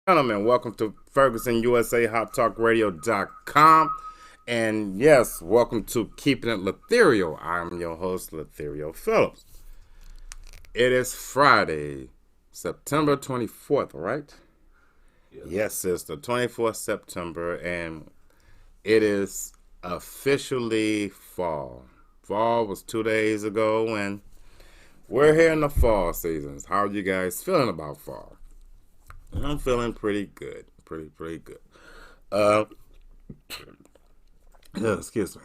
Gentlemen, welcome to Ferguson USA Hot Talk Radio.com. And yes, welcome to Keeping It Latherial. I'm your host, Latherial Phillips. It is Friday, September 24th, right? Yes, it's the 24th September, and it is officially fall. Fall was 2 days ago, and we're here in the fall seasons. How are you guys feeling about fall? I'm feeling pretty good. Pretty good. Uh, excuse me.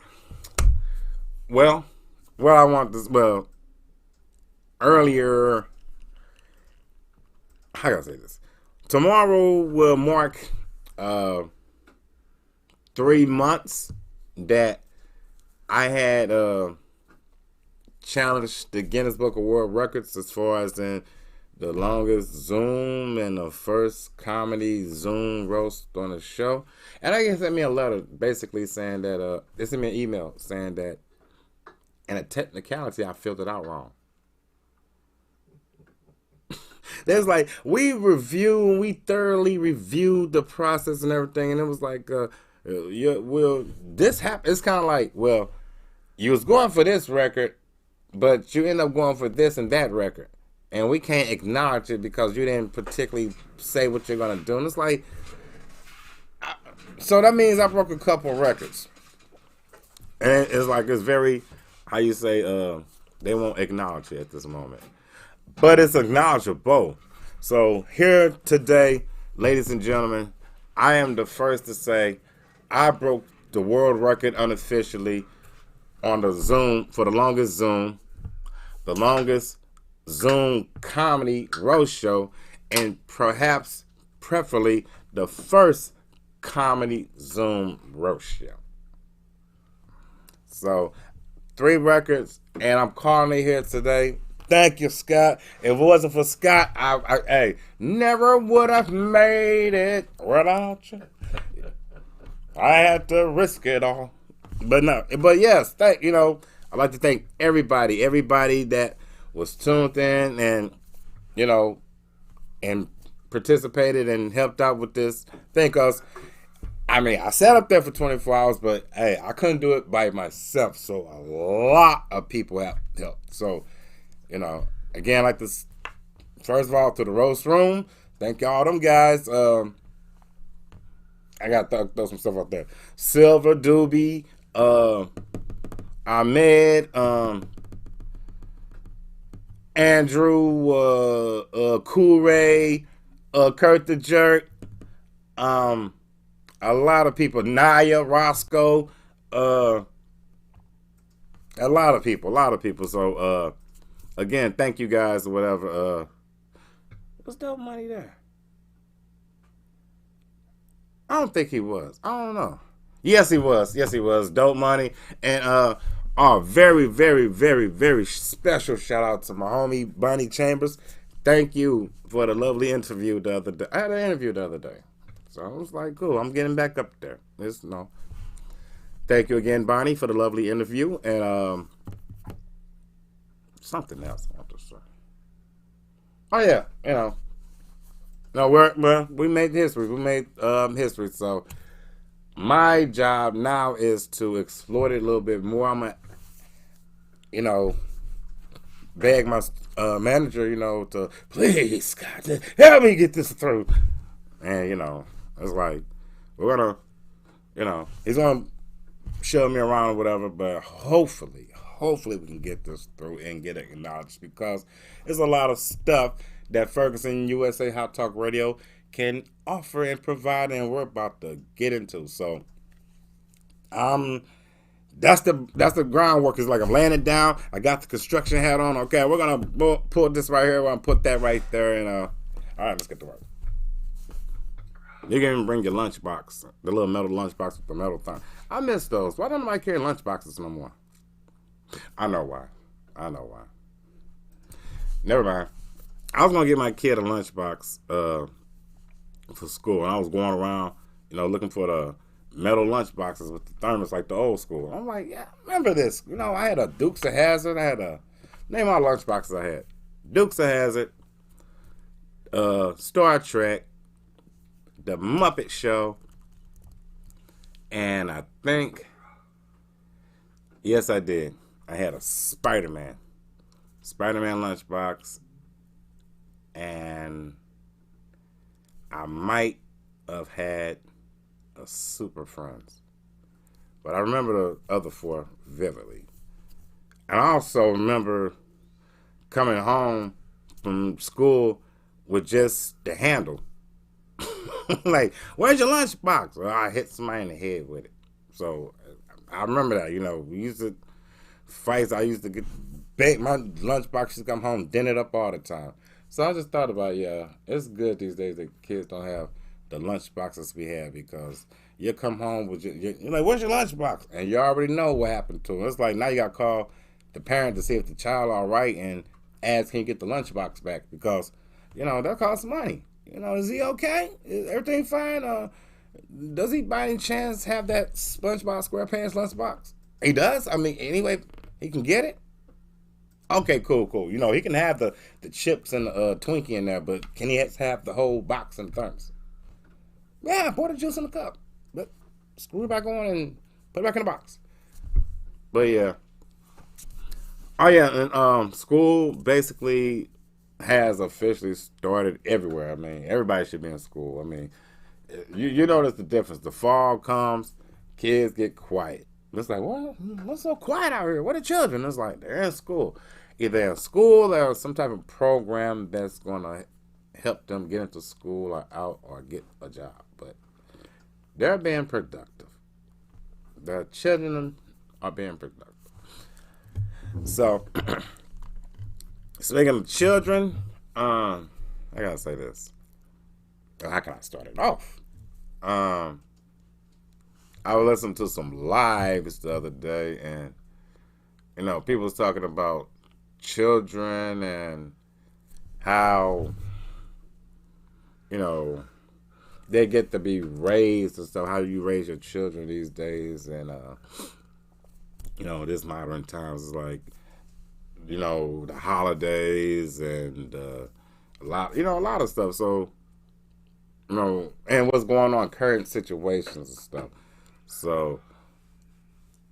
Well, what I want this, earlier, how can I say this? Tomorrow will mark 3 months that I had challenged the Guinness Book of World Records as far as in the longest Zoom and the first comedy Zoom roast on the show. And I guess sent me a letter basically saying that they sent me an email saying that in a technicality I filled it out wrong. There's like we thoroughly reviewed the process and everything, and it was like this happen. It's kind of like, well, you was going for this record, but you end up going for this and that record. And we can't acknowledge it because you didn't particularly say what you're going to do. And it's like, so that means I broke a couple records. And it's like, it's very, how you say, they won't acknowledge it at this moment. But it's acknowledgeable. So here today, ladies and gentlemen, I am the first to say I broke the world record unofficially on the Zoom, for the longest Zoom, the longest Zoom comedy roast show, and perhaps preferably the first comedy Zoom roast show. So 3 records, and I'm calling it here today. Thank you, Scott. If it wasn't for Scott, I never would have made it without you. I had to risk it all. But yes, I'd like to thank everybody that was tuned in and, and participated and helped out with this thing. Because, I sat up there for 24 hours, but, hey, I couldn't do it by myself. So a lot of people have helped. So, again, like this, first of all, to the roast room, thank y'all, them guys. I got to throw some stuff out there. Silver, Doobie, Ahmed, Andrew, Cool Ray, Kurt the Jerk, a lot of people, Naya, Roscoe, a lot of people. So, again, thank you guys or whatever. Was Dope Money there? I don't think he was. I don't know. Yes, he was. Dope Money. And very, very, very, very special shout out to my homie Bonnie Chambers. Thank you for the lovely interview the other day. I had an interview the other day. So I was like, cool, I'm getting back up there. Thank you again, Bonnie, for the lovely interview. And something else I want to say. Oh yeah, no, we made history. We made history. So my job now is to exploit it a little bit more. I'm gonna, beg my manager, to please, God, help me get this through. And it's like we're gonna, he's gonna show me around or whatever. But hopefully we can get this through and get it acknowledged, because there's a lot of stuff that Ferguson USA Hot Talk Radio can offer and provide, and we're about to get into. So, that's the groundwork. Is like I'm laying it down. I got the construction hat on. Okay, we're gonna pull this right here. We're gonna put that right there, and all right, let's get to work. You can even bring your lunchbox, the little metal lunchbox with the metal thing. I miss those. Why don't I carry lunchboxes no more? I know why. Never mind. I was gonna get my kid a lunchbox for school, and I was going around, looking for the metal lunchboxes with the thermos like the old school. I'm like, yeah, I remember this. I had a Dukes of Hazzard. Name all lunchboxes I had. Dukes of Hazzard, Star Trek, the Muppet Show, and I think, yes, I did. I had a Spider-Man lunchbox, and I might have had a Super Friends, but I remember the other four vividly. And I also remember coming home from school with just the handle. Like, where's your lunchbox? Well, I hit somebody in the head with it. So I remember that. We used to fight. I used to get my lunchbox used to come home dented up all the time. So I just thought about, yeah, it's good these days that kids don't have the lunch boxes we had, because you come home with you're like, where's your lunchbox? And you already know what happened to them. It's like now you got to call the parent to see if the child all right and ask, can you get the lunchbox back? Because, that costs money. Is he okay? Is everything fine? Does he by any chance have that SpongeBob SquarePants lunchbox? He does? I mean, anyway, he can get it? Okay, cool. He can have the chips and the Twinkie in there, but can he have the whole box and thermos? Yeah, pour the juice in the cup. But screw it back on and put it back in the box. But yeah. Oh yeah, and school basically has officially started everywhere. I mean, everybody should be in school. I mean, you notice the difference. The fall comes, kids get quiet. It's like, what's so quiet out here? What are children? It's like, they're in school. Either in school or some type of program that's going to help them get into school or out or get a job. But they're being productive. The children are being productive. So, speaking of children, I gotta say this. How can I start it off? I was listening to some lives the other day, and people was talking about children and how they get to be raised and stuff. How you raise your children these days, and this modern times is like, the holidays and a lot of stuff. So, and what's going on, current situations and stuff. So,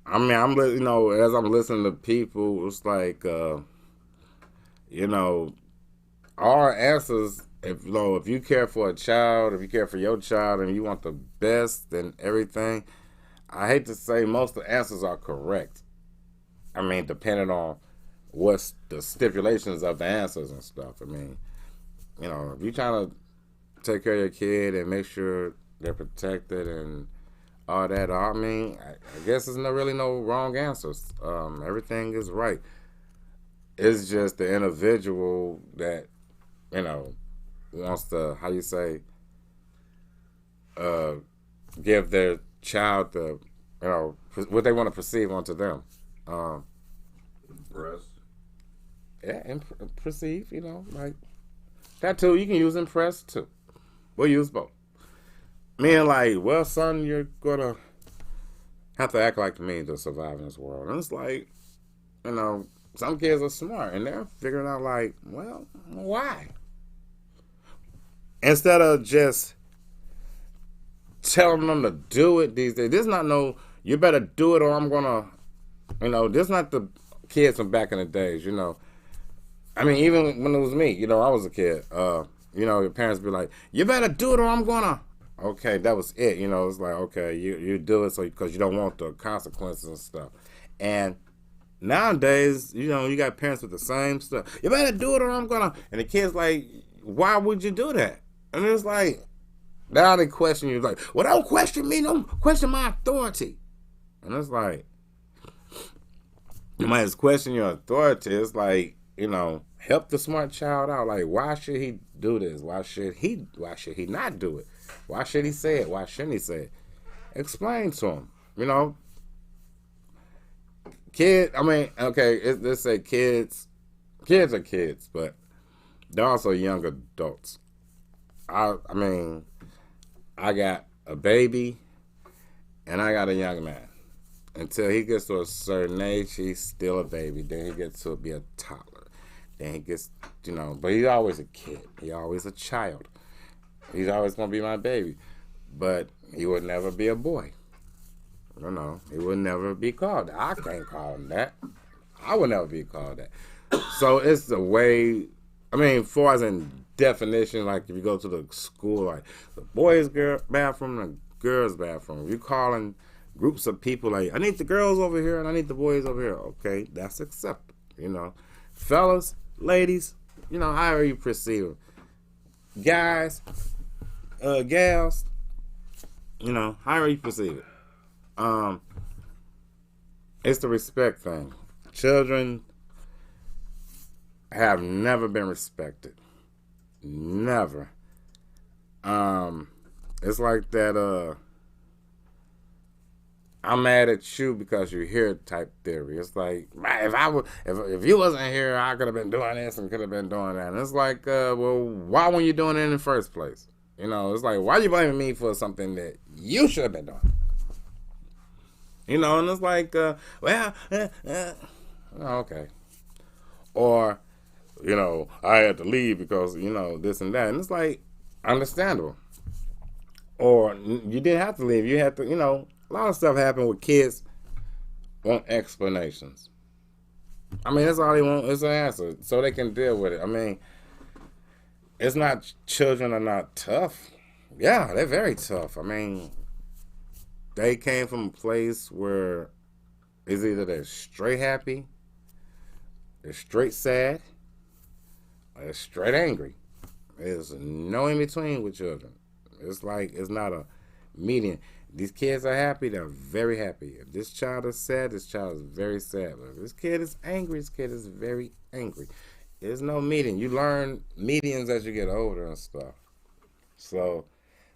I mean, as I'm listening to people, it's like, our answers. If you care for a child, if you care for your child, and you want the best and everything, I hate to say most of the answers are correct. I mean, depending on what's the stipulations of the answers and stuff. I mean, if you're trying to take care of your kid and make sure they're protected and all that, I mean, I guess there's really no wrong answers. Everything is right. It's just the individual that, wants to, how you say, give their child the, what they want to perceive onto them. Impress. Yeah, and perceive, like that too. You can use impress too. We'll use both. Meaning like, well, son, you're gonna have to act like me to survive in this world. And it's like, some kids are smart and they're figuring out like, well, why? Instead of just telling them to do it these days, this is not no, you better do it or I'm gonna, this is not the kids from back in the days, I mean, even when it was me, I was a kid, your parents be like, you better do it or I'm gonna. Okay, that was it, it's like, okay, you do it so because you don't want the consequences and stuff. And nowadays, you got parents with the same stuff. You better do it or I'm gonna. And the kid's like, why would you do that? And it's like, now they question you, like, well, don't question me, don't question my authority. And it's like, you might just question your authority. It's like, help the smart child out. Like, why should he do this? Why should he not do it? Why should he say it? Why shouldn't he say it? Explain to him, Kid, I mean, okay, let's say kids are kids, but they're also young adults. I mean, I got a baby and I got a young man. Until he gets to a certain age, he's still a baby. Then he gets to be a toddler. Then he gets, but he's always a kid. He's always a child. He's always gonna be my baby, but he would never be a boy. He would never be called that. I can't call him that. I would never be called that. So it's the way. I mean, far as in definition, like if you go to the school, like the boys' bathroom and the girls' bathroom, you calling groups of people like, I need the girls over here and I need the boys over here. Okay, that's acceptable. Fellas, ladies, however you perceive it. Guys, gals, however you perceive it. It's the respect thing. Children have never been respected. Never. It's like that, I'm mad at you because you're here type theory. It's like, if you wasn't here, I could have been doing this and could have been doing that. And it's like, well, why weren't you doing it in the first place? It's like, why are you blaming me for something that you should have been doing? And it's like, okay. Or, I had to leave because, this and that. And it's like, understandable. Or you didn't have to leave. You had to, a lot of stuff happened with kids want explanations. I mean, that's all they want is an answer so they can deal with it. I mean, it's not children are not tough. Yeah, they're very tough. I mean, they came from a place where it's either they're straight happy, they're straight sad, or they're straight angry. There's no in between with children. It's like it's not a median. These kids are happy, they're very happy. If this child is sad, this child is very sad. If this kid is angry, this kid is very angry. There's no median. You learn medians as you get older and stuff. So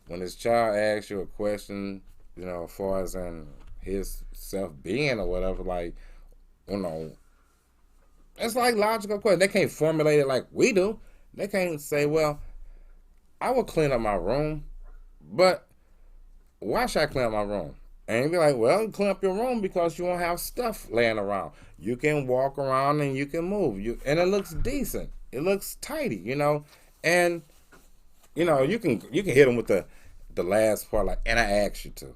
when this child asks you a question, as far as in his self-being or whatever, like, it's like logical question. They can't formulate it like we do. They can't say, well, I will clean up my room, but why should I clean up my room? And you'd be like, well, clean up your room because you won't have stuff laying around. You can walk around and you can move. And it looks decent. It looks tidy, And, you can hit them with the last part, like, and I asked you to.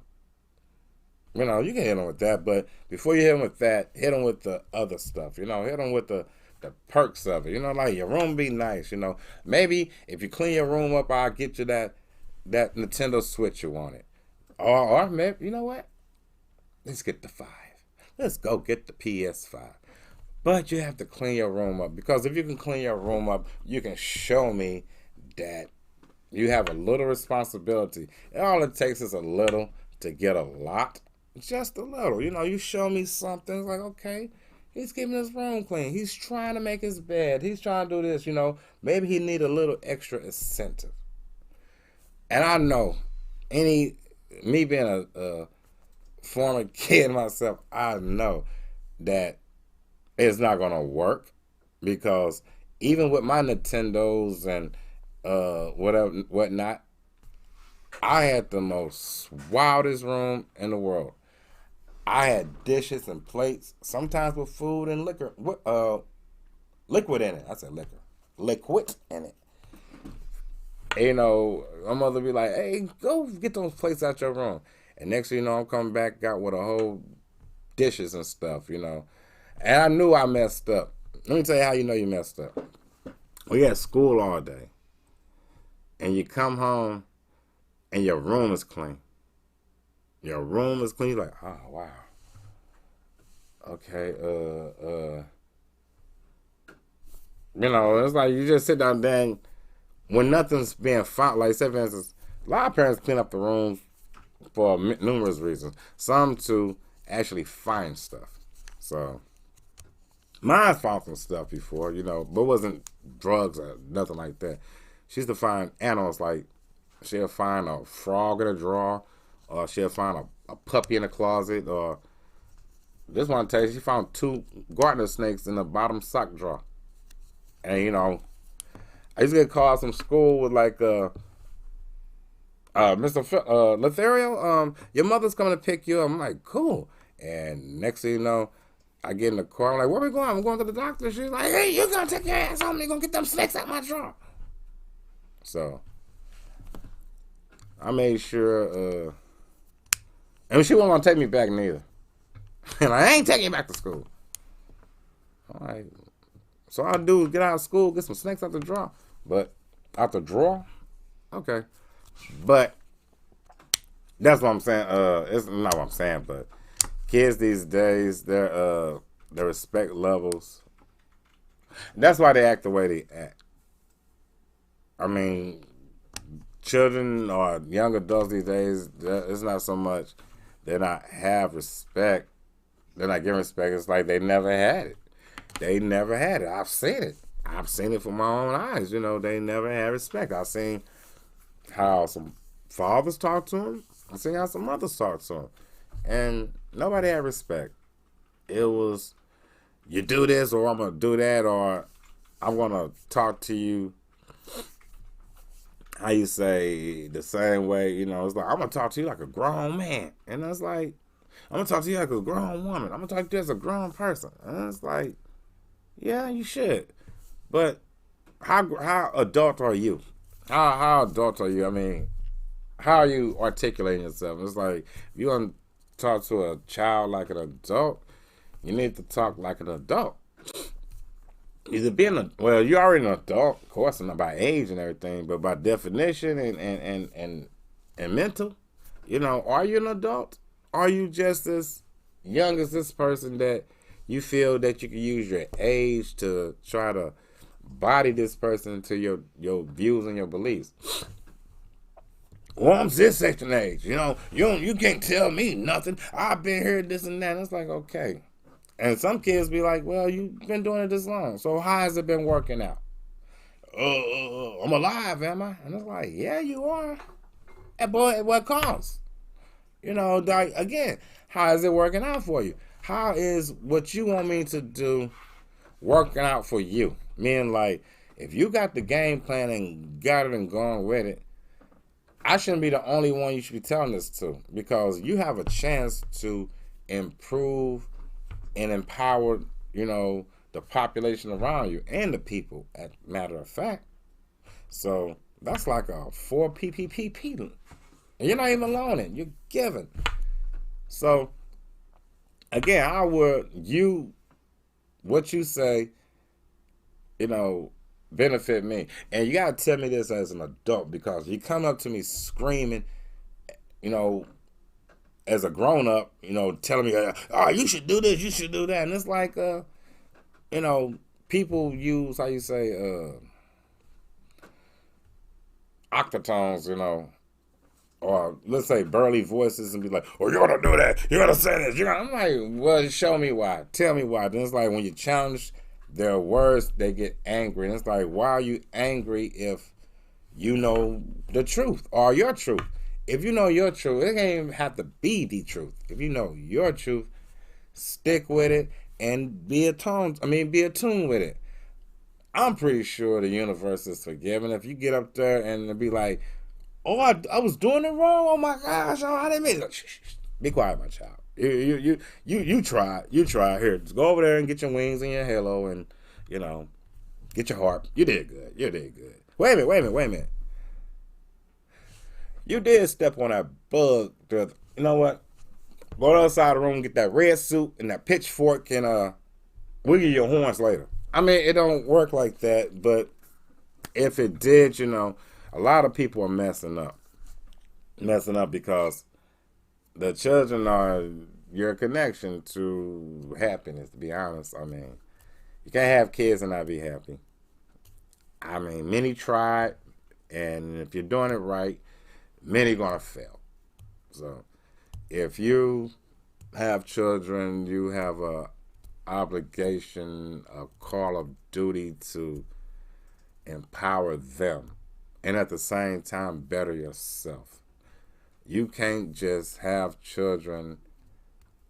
You can hit them with that, but before you hit them with that, hit them with the other stuff. Hit them with the perks of it. Like your room be nice. Maybe if you clean your room up, I'll get you that Nintendo Switch you wanted. Or maybe, you know what? Let's get the 5. Let's go get the PS5. But you have to clean your room up. Because if you can clean your room up, you can show me that you have a little responsibility. And all it takes is a little to get a lot. Just a little. You show me something. It's like, okay, he's keeping his room clean. He's trying to make his bed. He's trying to do this, Maybe he need a little extra incentive. And I know, me being a former kid myself, I know that it's not going to work because even with my Nintendos and whatnot, I had the most wildest room in the world. I had dishes and plates, sometimes with food and liquor, liquid in it. I said liquor, liquid in it. And, my mother be like, hey, go get those plates out your room. And next thing you know, I'm coming back out with a whole dishes and stuff, And I knew I messed up. Let me tell you how you know you messed up. We had school all day. And you come home and your room is clean. Your room is clean. You're like, oh, wow. Okay, it's like you just sit down there and when nothing's being found, like say for instance, a lot of parents clean up the rooms for numerous reasons. Some to actually find stuff. So, mine found some stuff before, but it wasn't drugs or nothing like that. She used to find animals, like she'll find a frog in a drawer, or she'll find a puppy in a closet, or this one tell you she found 2 garter snakes in the bottom sock drawer. And I used to get called from school with like, Mr. Latherial, your mother's coming to pick you up. I'm like, cool. And next thing you know, I get in the car. I'm like, where we going? I'm going to the doctor. She's like, hey, you're going to take your ass home. You're going to get them snakes out my drawer. So, I made sure, and she wasn't gonna take me back neither. And I ain't taking you back to school. All right. So all I do is get out of school, get some snakes out the drawer. But out the drawer? Okay. But that's what I'm saying. It's not what I'm saying, but kids these days, their respect levels. That's why they act the way they act. I mean, children or young adults these days, it's not so much they not have respect. They're not giving respect. It's like they never had it. They never had it. I've seen it. I've seen it from my own eyes. You know, they never had respect. I've seen how some fathers talk to them. I've seen how some mothers talk to them. And nobody had respect. It was, you do this or I'm going to do that, or I'm going to talk to you, how you say, the same way. You know, it's like, I'm going to talk to you like a grown man. And it's like, I'm going to talk to you like a grown woman. I'm going to talk to you as a grown person. And it's like, yeah, you should. But how adult are you? How adult are you? I mean, how are you articulating yourself? It's like, if you want to talk to a child like an adult, you need to talk like an adult. Either well, you're already an adult, of course, not by age and everything, but by definition and mental, you know, are you an adult? Are you just as young as this person that you feel that you can use your age to try to body this person into your views and your beliefs? Well, I'm this section age. You know, you can't tell me nothing. I've been here, this and that. And it's like, okay. And some kids be like, well, you've been doing it this long. So how has it been working out? I'm alive, am I? And it's like, yeah, you are. And boy, at what cost? You know, like, again, how is it working out for you? How is what you want me to do working out for you? Meaning, like, if you got the game plan and got it and gone with it, I shouldn't be the only one you should be telling this to, because you have a chance to improve and empower, you know, the population around you and the people, as a matter of fact. So that's like a 4 PPPP. And you're not even loaning, you're giving. So again, how would what you say, you know, benefit me? And you gotta tell me this as an adult, because you come up to me screaming, you know, as a grown up, you know, telling me, oh, you should do this, you should do that. And it's like, you know, people use, how you say, octotones, you know, or let's say burly voices, and be like, oh, you're gonna do that, you're gonna say this, I'm like, well, show me why, tell me why. Then it's like, when you challenge their words, they get angry. And it's like, why are you angry if you know the truth or your truth? If you know your truth, it can't even have to be the truth. If you know your truth, stick with it and be attuned with it. I'm pretty sure the universe is forgiving. If you get up there and be like, oh, I was doing it wrong. Oh my gosh, oh, I didn't mean it. Shh, be quiet, my child. You try. You try. Here, just go over there and get your wings and your halo, and, you know, get your heart. You did good. You did good. Wait a minute. You did step on that bug. You know what? Go to the other side of the room, get that red suit and that pitchfork, and wiggle your horns later. I mean, it don't work like that, but if it did, you know, a lot of people are messing up. Because the children are your connection to happiness, to be honest. I mean, you can't have kids and not be happy. I mean, many tried, and if you're doing it right, many gonna fail. So if you have children, you have a obligation, a call of duty to empower them, and at the same time better yourself. You can't just have children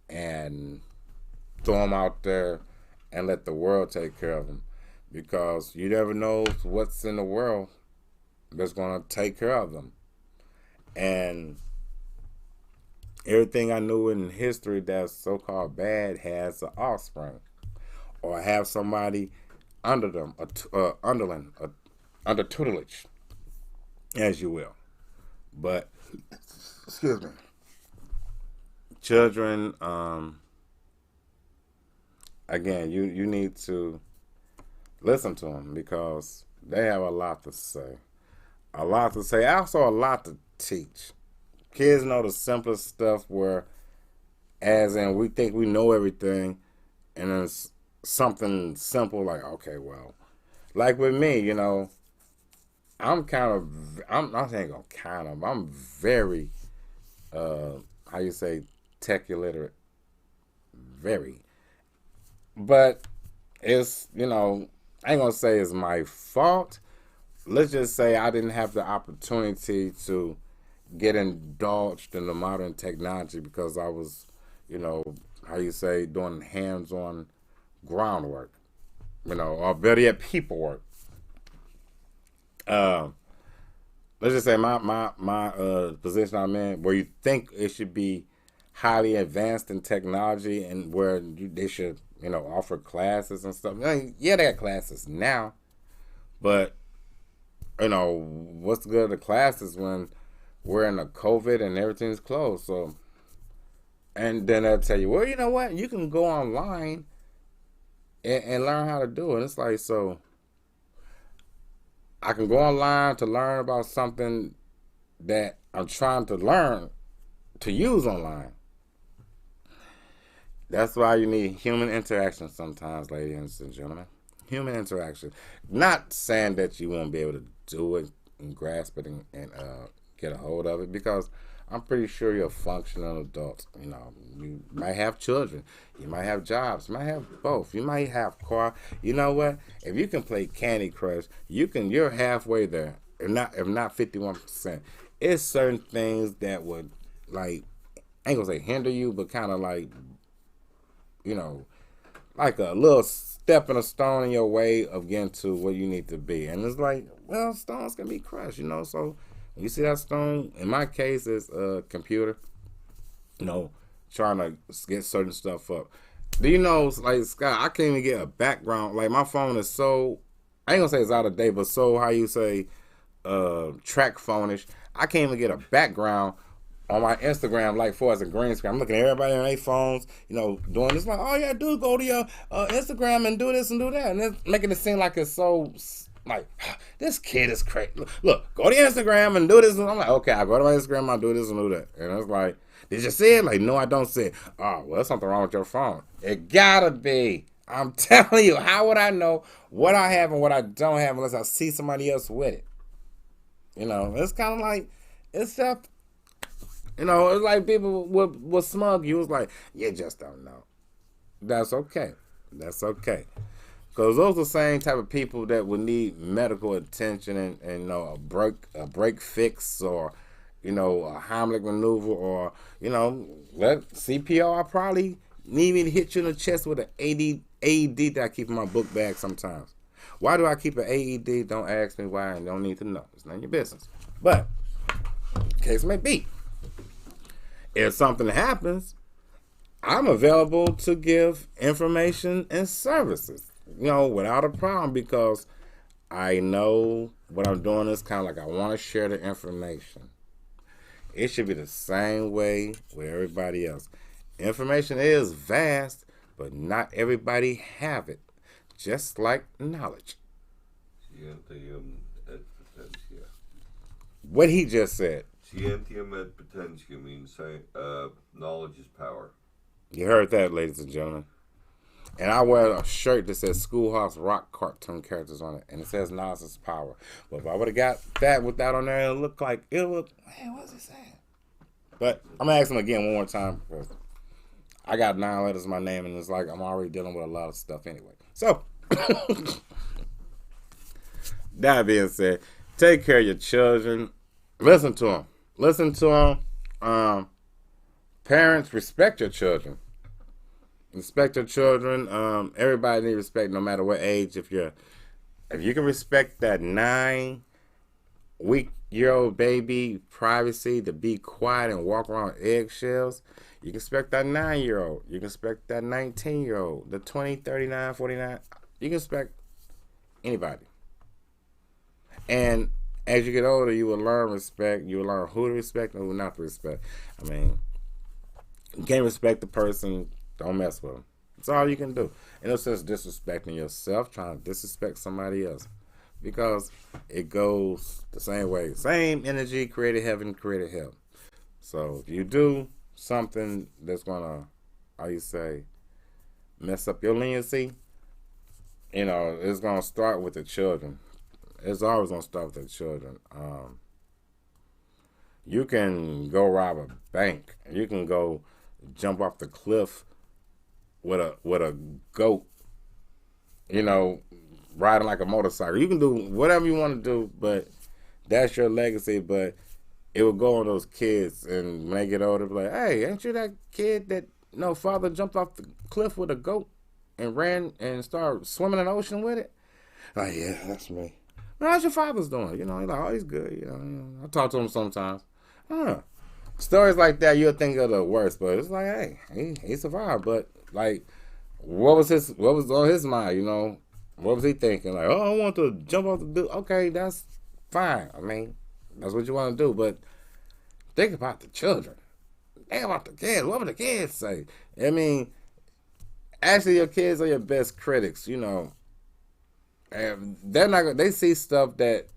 and throw them out there and let the world take care of them, because you never know what's in the world that's going to take care of them. And everything I knew in history that's so-called bad has an offspring, or have somebody under them, underling, under tutelage, as you will. But Excuse me. Children, again, you need to listen to them because they have a lot to say. A lot to say. Also, a lot to teach. Kids know the simplest stuff where, as in, we think we know everything, and it's something simple like, okay, well, like with me, I'm not saying I'm very, how you say, tech illiterate. Very. But it's, I ain't gonna say it's my fault. Let's just say I didn't have the opportunity to get indulged in the modern technology because I was, how you say, doing hands-on groundwork, or better yet, people work. Uh, let's just say my position I'm in, where you think it should be highly advanced in technology and where they should, offer classes and stuff. I mean, yeah, they got classes now, but what's the good of the classes when we're in a COVID and everything's closed? So, and then they'll tell you, well, you know what? You can go online and learn how to do it. It's like, so I can go online to learn about something that I'm trying to learn to use online. That's why you need human interaction sometimes, ladies and gentlemen. Human interaction. Not saying that you won't be able to do it and grasp it and get a hold of it because I'm pretty sure you're a functional adult. You might have children. You might have jobs. You might have both. You might have car. You know what? If you can play Candy Crush, you're halfway there. If not 51%. It's certain things that would like I ain't gonna say hinder you, but kind of like you know like a little step in a stone in your way of getting to where you need to be. And it's like, well, stones can be crushed. So when you see that stone, in my case, it's a computer, trying to get certain stuff up. Do you know, like, Scott, I can't even get a background. Like, my phone is so, I ain't gonna say it's out of date, but so, how you say, track phone-ish. I can't even get a background on my Instagram, like far as a green screen. I'm looking at everybody on their phones, doing this. Like, all you gotta do is go to your Instagram and do this and do that, and it's making it seem like it's so like this kid is crazy. Look, go to Instagram and do this. And I'm like, okay, I go to my Instagram, I do this and do that, and it's like, did you see it? Like, no, I don't see it. Oh, well, there's something wrong with your phone. It gotta be. I'm telling you, how would I know what I have and what I don't have unless I see somebody else with it? It's kind of like it's stuff. It's like people would smug you. It's like, you just don't know. That's okay. That's okay. Because those are the same type of people that would need medical attention and a break fix or, a Heimlich maneuver or, let CPR. I probably need me to hit you in the chest with an AED that I keep in my book bag sometimes. Why do I keep an AED? Don't ask me why and don't need to know. It's none of your business. But, case may be. If something happens, I'm available to give information and services, without a problem because I know what I'm doing is kind of like I want to share the information. It should be the same way with everybody else. Information is vast, but not everybody have it, just like knowledge. What he just said. Scientiam et potentium means knowledge is power. You heard that, ladies and gentlemen. And I wear a shirt that says Schoolhouse Rock cartoon characters on it, and it says knowledge is power. But if I would have got that with that on there, it would look, hey, what's he saying? But I'm going to ask him again one more time because I got 9 letters in my name, and it's like I'm already dealing with a lot of stuff anyway. So, that being said, take care of your children. Listen to them. Listen to them. Parents, respect your children. Respect your children. Everybody needs respect, no matter what age. If you can respect that 9-week-old baby privacy to be quiet and walk around eggshells, you can respect that 9-year-old. You can respect that 19-year-old, the 20, 39, 49. You can respect anybody. And as you get older, you will learn respect. You will learn who to respect and who not to respect. I mean, you can't respect the person, don't mess with them. That's all you can do. In no sense disrespecting yourself, trying to disrespect somebody else. Because it goes the same way. Same energy created heaven, created hell. So if you do something that's gonna, how you say, mess up your leniency, it's gonna start with the children. It's always gonna start with the children. You can go rob a bank. You can go jump off the cliff with a goat. You know, riding like a motorcycle. You can do whatever you want to do, but that's your legacy. But it will go on those kids, and when they get older, be like, "Hey, ain't you that kid that father jumped off the cliff with a goat and ran and started swimming in the ocean with it?" Like, yeah, that's me. Man, how's your father's doing? He's like, oh, he's good. I talk to him sometimes. Huh. Stories like that, you'll think of the worst, but it's like, hey, he survived. But like, what was on his mind? What was he thinking? Like, oh, I want to jump off the dude. Okay, that's fine. I mean, that's what you want to do. But think about the children. Think about the kids. What would the kids say? I mean, actually, your kids are your best critics. And they're not. They see stuff that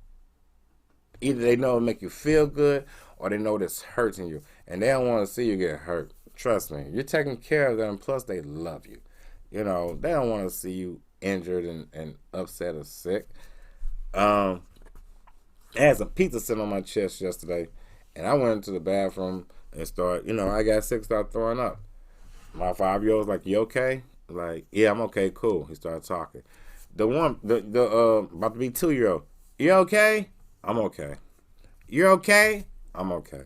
either they know will make you feel good or they know that's hurting you, and they don't want to see you get hurt. Trust me, you're taking care of them. Plus, they love you. They don't want to see you injured and upset or sick. I had some pizza sitting on my chest yesterday, and I went into the bathroom and I got sick, started throwing up. My 5-year-old was like, "You okay?" Like, "Yeah, I'm okay, cool." He started talking. The about to be 2-year-old. "You okay?" "I'm okay." "You're okay?" "I'm okay."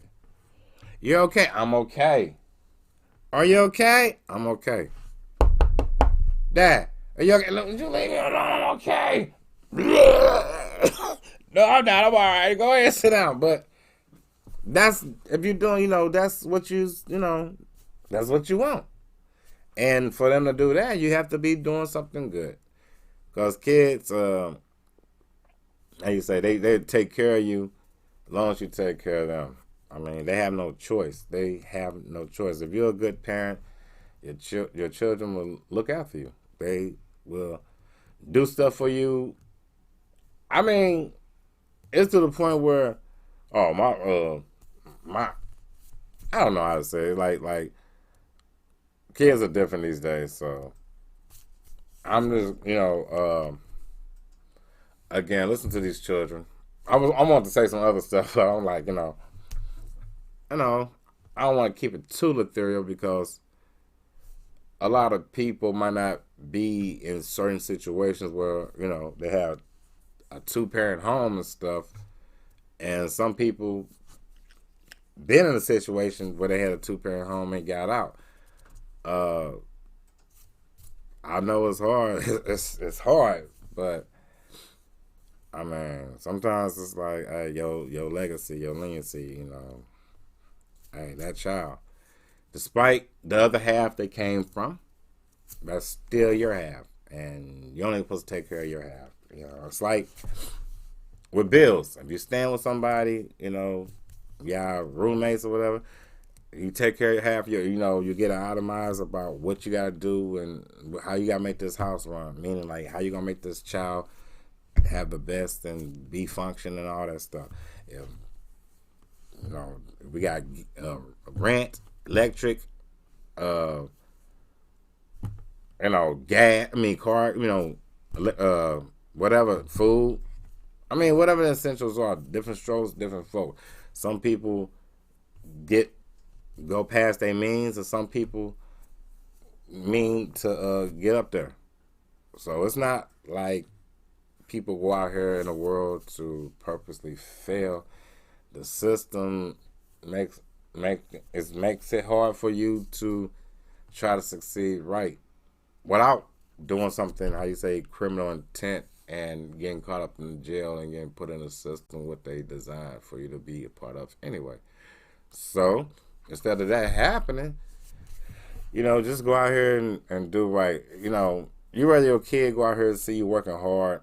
"You're okay?" "I'm okay." "Are you okay?" "I'm okay." "Dad, are you okay?" "Look, you leave me alone. I'm okay." "No, I'm not. I'm all right. Go ahead and sit down." But that's, if you're doing, that's what that's what you want. And for them to do that, you have to be doing something good. Because kids, how you say, they take care of you as long as you take care of them. I mean, they have no choice. They have no choice. If you're a good parent, your children will look after you. They will do stuff for you. I mean, it's to the point where, oh, my, I don't know how to say it. Like, kids are different these days, so I'm just, again, listen to these children. I want to say some other stuff, but I'm like, I don't want to keep it too Latherial because a lot of people might not be in certain situations where, they have a 2-parent home and stuff. And some people been in a situation where they had a 2-parent home and got out. I know it's hard. It's hard, but I mean, sometimes it's like, hey, your legacy, your leniency, hey, that child, despite the other half they came from, that's still your half, and you're only supposed to take care of your half. It's like with bills. If you stand with somebody, y'all roommates or whatever, you take care of half your, you get itemized about what you got to do and how you got to make this house run. Meaning, like, how you going to make this child have the best and be functioning and all that stuff. If, we got rent, electric, gas, car, whatever, food. Whatever the essentials are, different strokes, different folk. Some people go past their means, and some people mean to get up there. So it's not like people go out here in the world to purposely fail. The system makes it hard for you to try to succeed right without doing something, how you say, criminal intent, and getting caught up in jail and getting put in a system what they designed for you to be a part of anyway. So instead of that happening, just go out here and do right. You rather your kid go out here and see you working hard,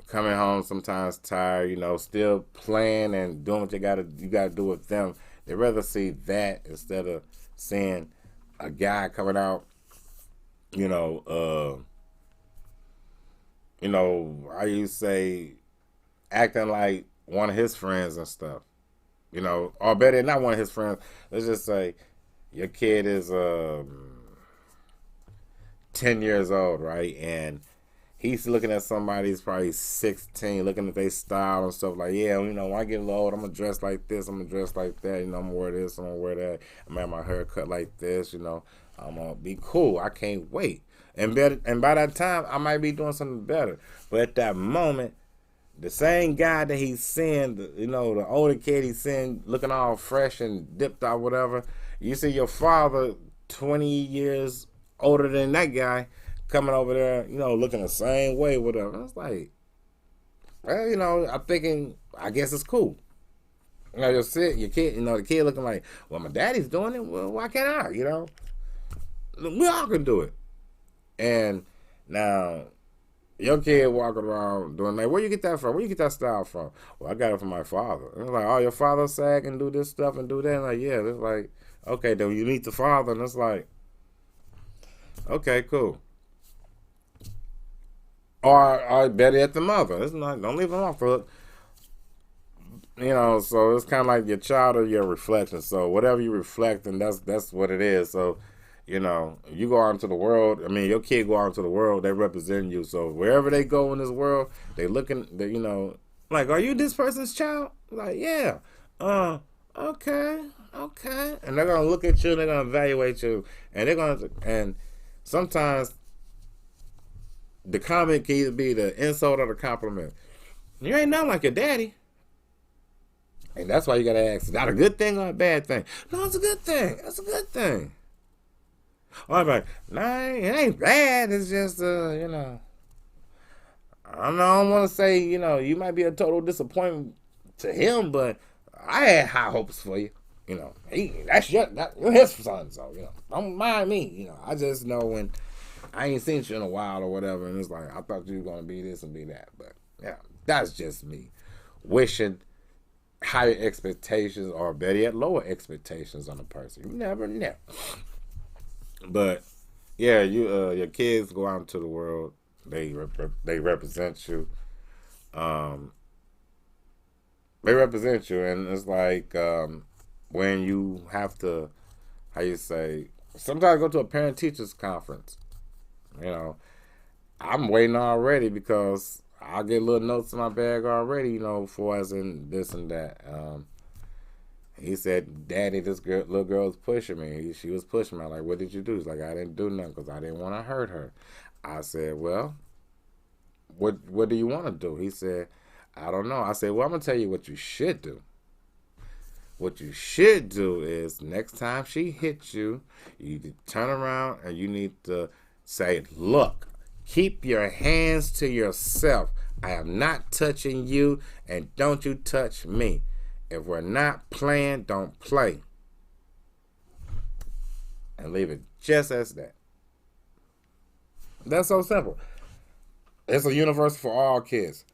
come coming home sometimes tired, still playing and doing what you gotta do with them. They rather see that instead of seeing a guy coming out, you know, uh, I used to say acting like one of his friends and stuff. Or better, not one of his friends. Let's just say your kid is 10 years old, right? And he's looking at somebody who's probably 16, looking at their style and stuff like, yeah, when I get a little old, I'm gonna dress like this, I'm gonna dress like that, I'm gonna wear this, I'm gonna wear that, I'm gonna have my hair cut like this, I'm gonna be cool. I can't wait. And by that time, I might be doing something better. But at that moment, the same guy that he's seeing, the older kid he's seeing looking all fresh and dipped out, whatever, you see your father 20 years older than that guy coming over there, looking the same way, whatever. I was like, well, I'm thinking, I guess it's cool. You'll sit, your kid, the kid looking like, well, my daddy's doing it, well, why can't I, We all can do it. And now, your kid walking around doing that, where you get that from? Where you get that style from? Well, I got it from my father. And it's like, oh, your father sag and do this stuff and do that? And like, yeah. It's like, okay, then you meet the father, and it's like, okay, cool. Or better yet, the mother. It's not, don't leave them off the hook. So it's kind of like your child or your reflection. So whatever you reflect, and that's what it is. So, you go out into the world. I mean, your kid go out into the world, they represent you. So wherever they go in this world, they looking, like, are you this person's child? Like, yeah. Okay. And they're gonna look at you, and they're gonna evaluate you, and sometimes the comment can either be the insult or the compliment. You ain't nothing like your daddy. And that's why you gotta ask, is that a good thing or a bad thing? No, it's a good thing. That's a good thing. I'm like, nah, it ain't bad. It's just, I don't know. I don't want to say, you might be a total disappointment to him, but I had high hopes for you. That's you're his son, so, don't mind me. I just know when I ain't seen you in a while or whatever, and it's like, I thought you were going to be this and be that. But, yeah, that's just me wishing higher expectations or better yet, lower expectations on a person. You never know. But yeah, your kids go out into the world. They represent you. They represent you, and it's like when you have to, how you say, sometimes I go to a parent teachers conference. I'm waiting already because I get little notes in my bag already. For as in this and that. He said, Daddy, little girl was pushing me. She was pushing me. I'm like, what did you do? He's like, I didn't do nothing because I didn't want to hurt her. I said, well, what do you want to do? He said, I don't know. I said, well, I'm going to tell you what you should do. What you should do is next time she hits you, you need to turn around and you need to say, look, keep your hands to yourself. I am not touching you, and don't you touch me. If we're not playing, don't play. And leave it just as that. That's so simple. It's a universe for all kids.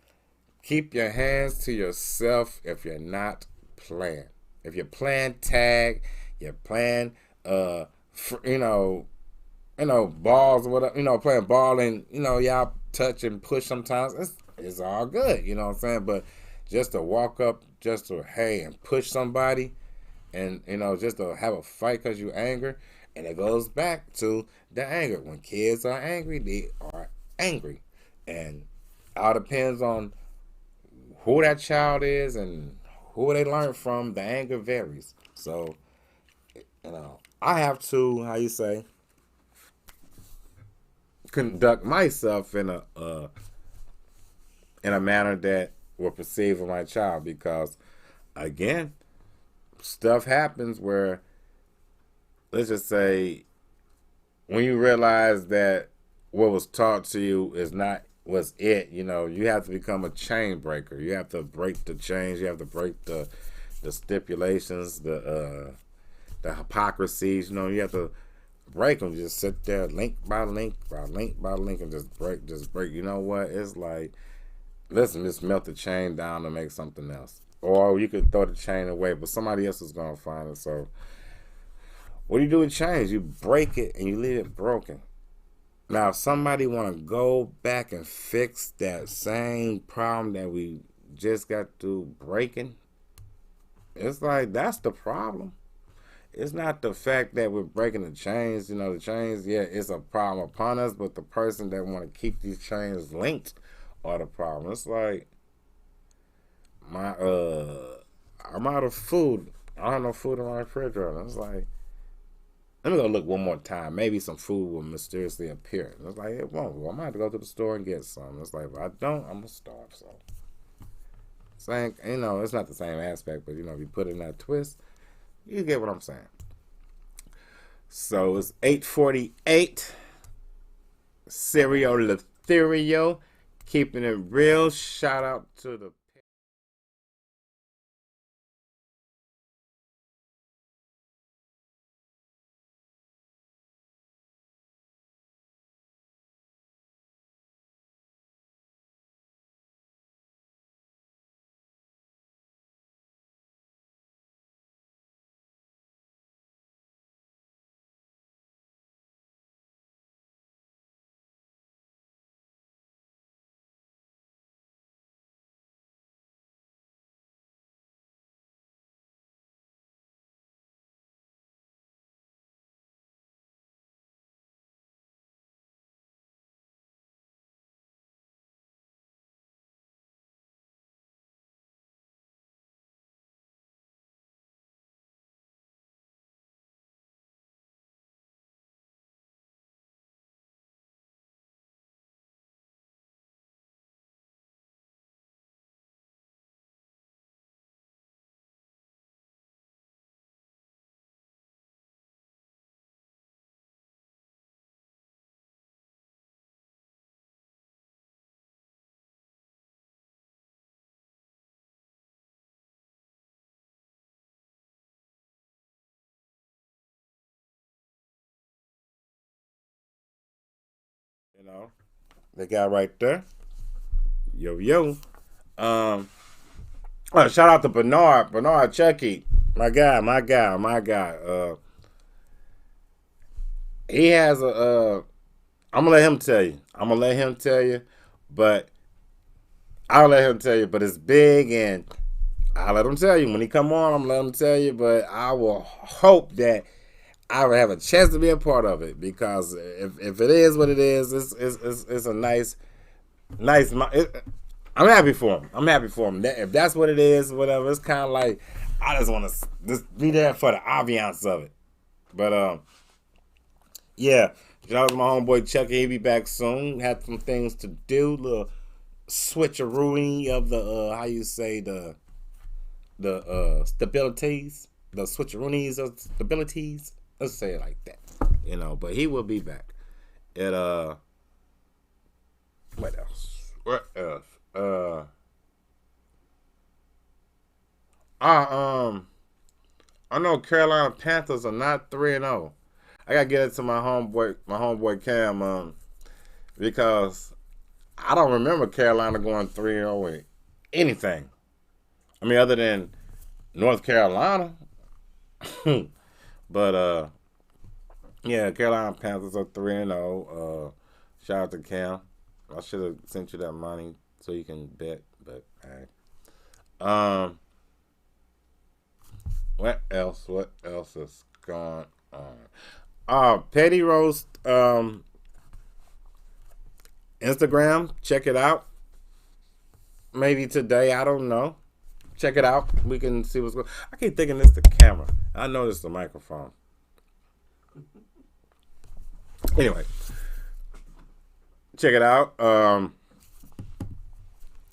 Keep your hands to yourself if you're not playing. If you're playing tag, you're playing, balls or whatever, playing ball and, y'all touch and push sometimes. It's all good, you know what I'm saying? But just to walk up, just to, hey, and push somebody and, just to have a fight because you angry. And it goes back to the anger. When kids are angry, they are angry. And all depends on who that child is and who they learn from. The anger varies. So, I have to, how you say, conduct myself in a manner that will perceive of my child, because again, stuff happens where, let's just say, when you realize that what was taught to you was it, you have to become a chain breaker. You have to break the chains. You have to break the stipulations, the hypocrisies. You have to break them. Just sit there, link by link by link by link, and just break. You know what? It's like listen, just melt the chain down to make something else. Or you could throw the chain away, but somebody else is gonna find it. So what do you do with chains? You break it and you leave it broken. Now, if somebody want to go back and fix that same problem that we just got through breaking, it's like that's the problem. It's not the fact that we're breaking the chains. You know, the chains, yeah, it's a problem upon us, but the person that want to keep these chains linked are the problem. It's like my I'm out of food. I have no food in my refrigerator. It's like, let me go look one more time. Maybe some food will mysteriously appear. And it's like, it won't. Well, I might have to go to the store and get some. It's like, if I don't, I'm going to starve. So, same, you know, it's not the same aspect, but, you know, if you put in that twist, you get what I'm saying. So, it's 8:48. Serial Latherial. Keeping it real. Shout out to the you know, the guy right there. Yo, yo. Um, shout out to Bernard Chucky. My guy. He has I'm gonna let him tell you. But I'll let him tell you. But it's big, and I'll let him tell you when he come on. I'm gonna let him tell you. But I will hope that I will have a chance to be a part of it, because if it is what it is, it's a nice. I'm happy for him. If that's what it is, whatever. It's kind of like I just want to just be there for the ambiance of it. But yeah. Shout out to my homeboy Chucky. He'll be back soon. Had some things to do. Little switcherooing of the how you say the stabilities, the switcheroonies of stabilities. Let's say it like that. You know, but he will be back. It what else? What else? I I know Carolina Panthers are not 3-0. I gotta get it to my homeboy Cam, because I don't remember Carolina going 3-0 with anything. I mean, other than North Carolina. But yeah, Carolina Panthers are 3-0. Shout out to Cam. I should have sent you that money so you can bet, but hey. Um, what else? What else is going on? Petty Roast Instagram. Check it out. Maybe today. I don't know. Check it out. We can see what's going. I keep thinking this the camera. I know this the microphone. Anyway, check it out.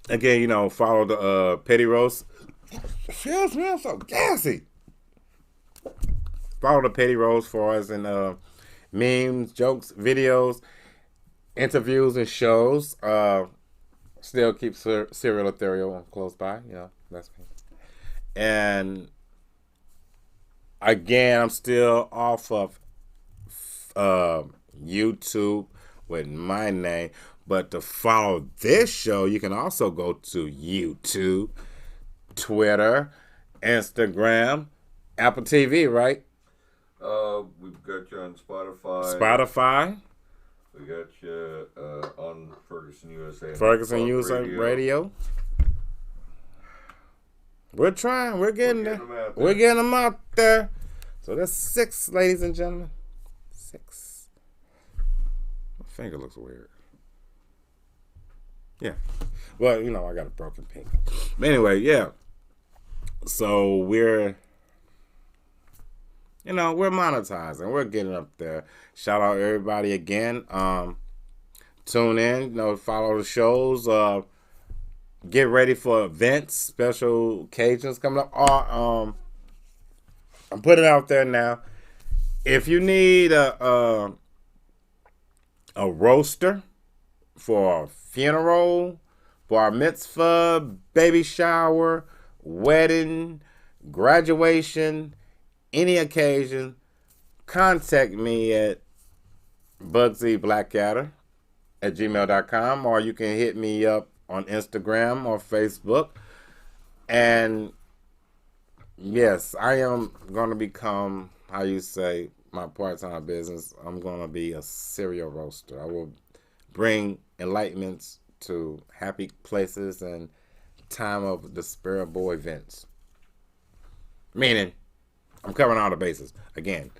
Again, you know, follow the Petty Roast. Feels me, I'm so gassy. Follow the Petty Roast for us and memes, jokes, videos, interviews, and shows. Still keep Serial Ethereal close by. You know, that's me. And again, I'm still off of YouTube, with my name. But to follow this show, you can also go to YouTube, Twitter, Instagram, Apple TV, right? We've got you on Spotify. Spotify. We got you on Ferguson USA. Ferguson USA Radio. We're trying. We're getting there. We're getting them out there. So that's 6, ladies and gentlemen. 6. My finger looks weird. Yeah. Well, I got a broken pinky. But anyway, yeah. So we're monetizing. We're getting up there. Shout out everybody again. Tune in. Follow the shows. Get ready for events, special occasions coming up. I'm putting it out there now. If you need a roaster for a funeral, bar mitzvah, baby shower, wedding, graduation, any occasion, contact me at BugsyBlackadder@gmail.com, or you can hit me up on Instagram or Facebook. And yes, I am going to become, my part-time business. I'm going to be a cereal roaster. I will bring enlightenments to happy places and time of despicable events. Meaning, I'm covering all the bases. Again,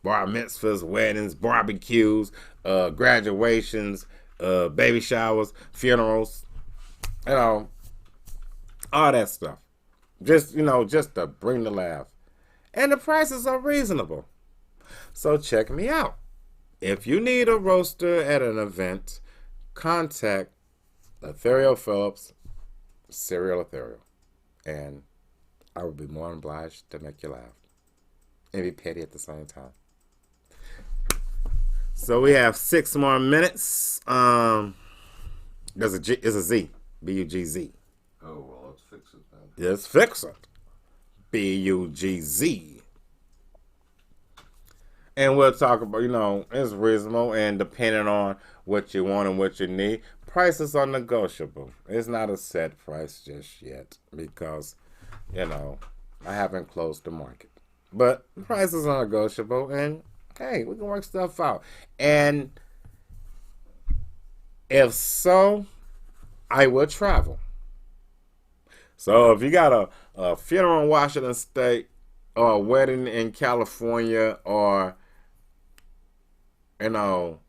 bar mitzvahs, weddings, barbecues, graduations, baby showers, funerals, all that stuff. Just to bring the laugh. And the prices are reasonable. So check me out. If you need a roaster at an event, contact Latherial Phillips, Serial Latherial. And I will be more than obliged to make you laugh. And be petty at the same time. So we have 6 more minutes. There's a Z. B-U-G-Z. Oh, well, let's fix it then. Let's fix it. B-U-G-Z. And we'll talk about, it's reasonable, and depending on what you want and what you need, prices are negotiable. It's not a set price just yet because, I haven't closed the market. But prices are negotiable, and hey, we can work stuff out. And if so, I will travel. So if you got a funeral in Washington State, or a wedding in California, or a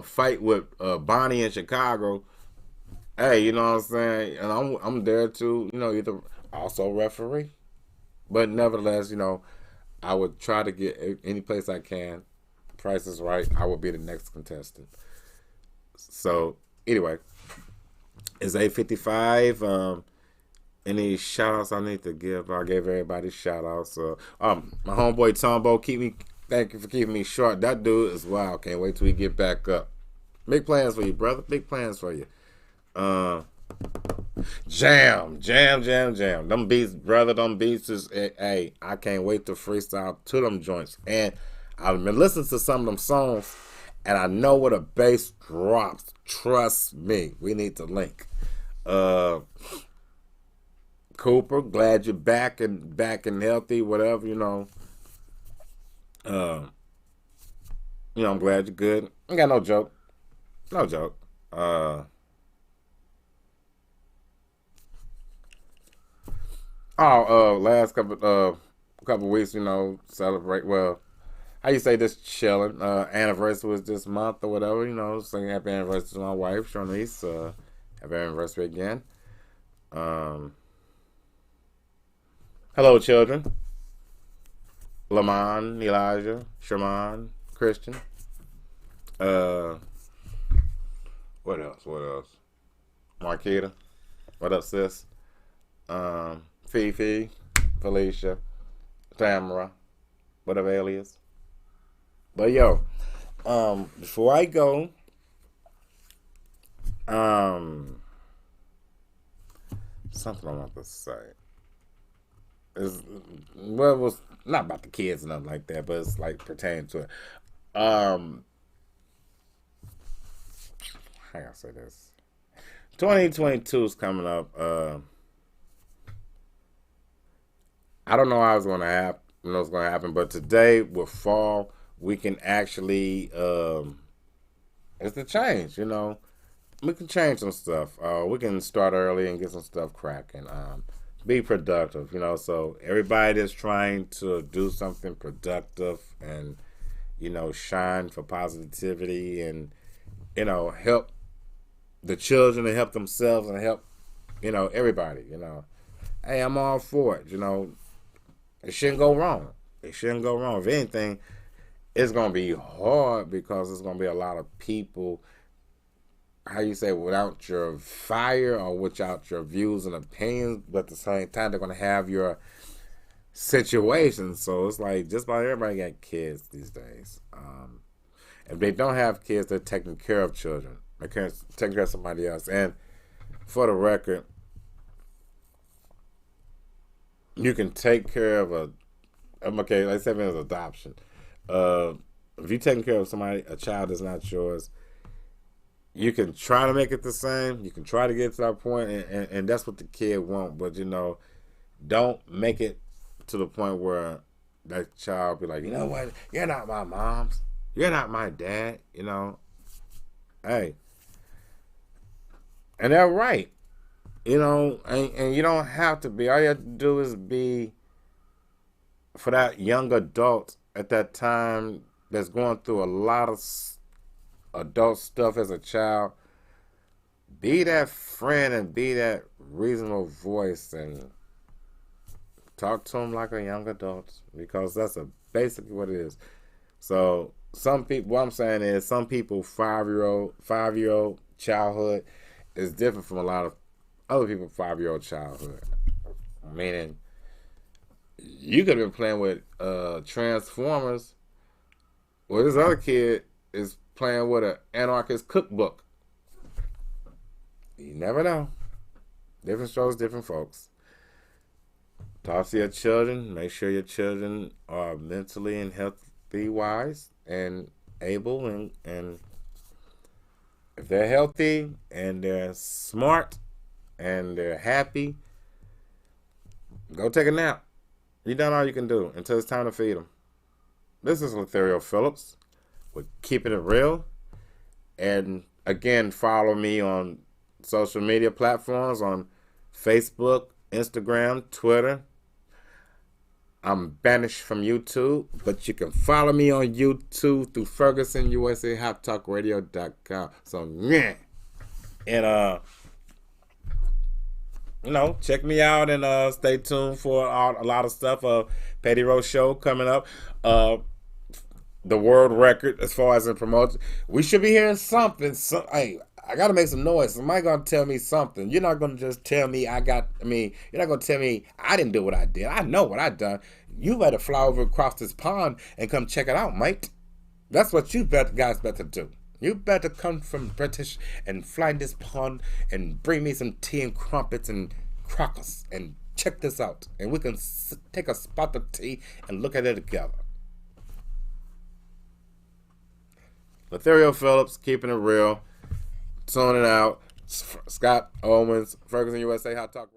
fight with Bonnie in Chicago, hey, you know what I'm saying? And I'm there to either also referee, but nevertheless, I would try to get any place I can. Price is right. I will be the next contestant. So anyway, it's 8:55. Any shout outs I need to give? I gave everybody shout outs. My homeboy Tombo, thank you for keeping me short. That dude is wild. Can't wait till we get back up. Big plans for you, brother. Big plans for you. Jam. Them beats, brother, them beats is, hey, I can't wait to freestyle to them joints. And I've been listening to some of them songs, and I know where the bass drops. Trust me. We need to link. Cooper, glad you're back and healthy, whatever, I'm glad you're good. I got no joke. No joke. Last couple weeks, celebrate. Well, how you say this? Chilling. Anniversary was this month or whatever. Saying happy anniversary to my wife, Shanice. Happy anniversary again. Hello, children. Lamont, Elijah, Sherman, Christian. What else? Marquita. What up, sis? Fifi, Felicia, Tamara, whatever alias. But yo, before I go, something I want to say. It was not about the kids and nothing like that, but it's like pertaining to it. um, how can I say this? 2022 is coming up. I don't know how it's going to happen. What's going to happen, but today with fall, we can actually it's a change. We can change some stuff. We can start early and get some stuff cracking. Be productive. So everybody that's trying to do something productive and shine for positivity and help the children and help themselves and help everybody. Hey, I'm all for it. It shouldn't go wrong. It shouldn't go wrong. If anything, it's gonna be hard because it's gonna be a lot of people. How you say, without your fire or without your views and opinions, but at the same time they're gonna have your situation. So it's like just about everybody got kids these days. If they don't have kids, they're taking care of children. They're taking care of somebody else. And for the record, you can take care of okay, let's say it's adoption. Uh, if you're taking care of somebody, a child is not yours, you can try to make it the same. You can try to get to that point, and that's what the kid want. But don't make it to the point where that child be like, you know what? You're not my mom's. You're not my dad. Hey, and they're right. And you don't have to be. All you have to do is be for that young adult at that time that's going through a lot of adult stuff as a child. Be that friend and be that reasonable voice and talk to them like a young adult because that's basically what it is. So some people, what I'm saying is, some people 5-year old childhood is different from a lot of other people 5-year old childhood. Meaning, you could have been playing with Transformers, well, this other kid is playing with an anarchist cookbook. You never know. Different strokes, different folks. Talk to your children. Make sure your children are mentally and healthy wise and able, and if they're healthy and they're smart and they're happy, go take a nap. You done all you can do until it's time to feed them. This is Latherial Phillips. We're keeping it real. And again, follow me on social media platforms on Facebook, Instagram, Twitter. I'm banished from YouTube, but you can follow me on YouTube through FergusonUSAHotTalkRadio.com. So yeah, and check me out and stay tuned for a lot of stuff. Petty Row Show coming up. The world record as far as in promotion. We should be hearing something. Hey, I gotta make some noise. Somebody gonna tell me something. You're not gonna just tell me you're not gonna tell me I didn't do what I did. I know what I done. You better fly over across this pond and come check it out, mate. That's what you guys better do. You better come from British and fly this pond and bring me some tea and crumpets and crackers and check this out. And we can take a spot of tea and look at it together. Latherial Phillips, keeping it real, tuning out. Scott Owens, Ferguson USA Hot Talk.